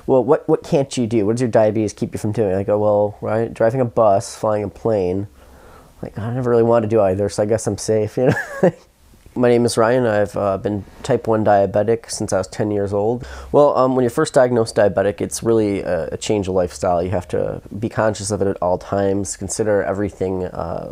well, what can't you do? What does your diabetes keep you from doing? I go, well, right, driving a bus, flying a plane. Like, I never really wanted to do either, so I guess I'm safe, you know? My name is Ryan. I've been type 1 diabetic since I was 10 years old. Well, when you're first diagnosed diabetic, it's really a change of lifestyle. You have to be conscious of it at all times, consider everything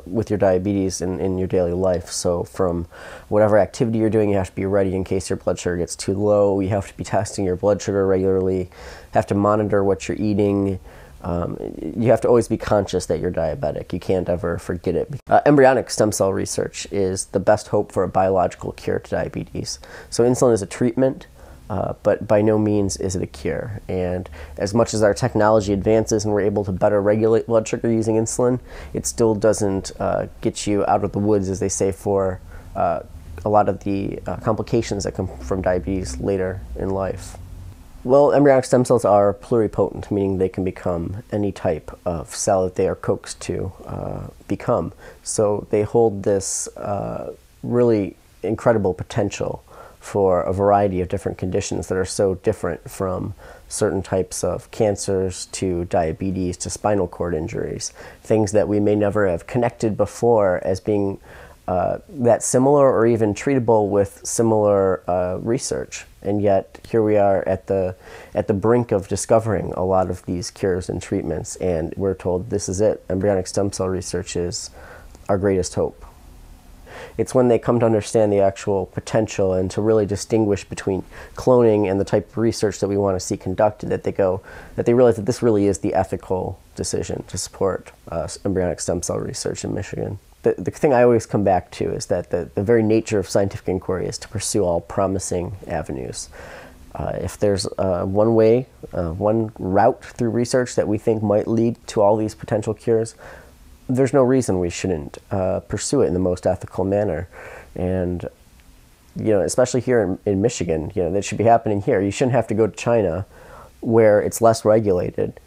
with your diabetes in your daily life. So from whatever activity you're doing, you have to be ready in case your blood sugar gets too low. You have to be testing your blood sugar regularly, have to monitor what you're eating. You have to always be conscious that you're diabetic. You can't ever forget it. Embryonic stem cell research is the best hope for a biological cure to diabetes. So insulin is a treatment, but by no means is it a cure. And as much as our technology advances and we're able to better regulate blood sugar using insulin, it still doesn't get you out of the woods, as they say, for a lot of the complications that come from diabetes later in life. Well, embryonic stem cells are pluripotent, meaning they can become any type of cell that they are coaxed to become. So they hold this really incredible potential for a variety of different conditions that are so different, from certain types of cancers to diabetes to spinal cord injuries, things that we may never have connected before as being that similar or even treatable with similar research. And yet here we are at the brink of discovering a lot of these cures and treatments, and we're told this is it. Embryonic stem cell research is our greatest hope. It's when they come to understand the actual potential and to really distinguish between cloning and the type of research that we want to see conducted that they realize that this really is the ethical decision to support embryonic stem cell research in Michigan. The thing I always come back to is that the very nature of scientific inquiry is to pursue all promising avenues. If there's one way, one route through research that we think might lead to all these potential cures, there's no reason we shouldn't pursue it in the most ethical manner. And especially here in Michigan, that should be happening here. You shouldn't have to go to China, where it's less regulated,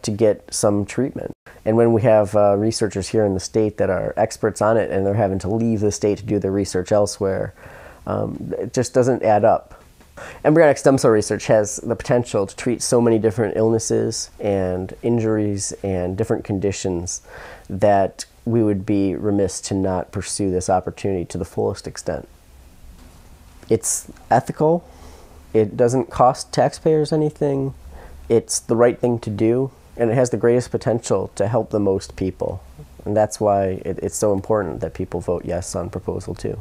to get some treatment. And when we have researchers here in the state that are experts on it and they're having to leave the state to do their research elsewhere, it just doesn't add up. Embryonic stem cell research has the potential to treat so many different illnesses and injuries and different conditions that we would be remiss to not pursue this opportunity to the fullest extent. It's ethical. It doesn't cost taxpayers anything. It's the right thing to do, and it has the greatest potential to help the most people. And that's why it's so important that people vote yes on Proposal 2.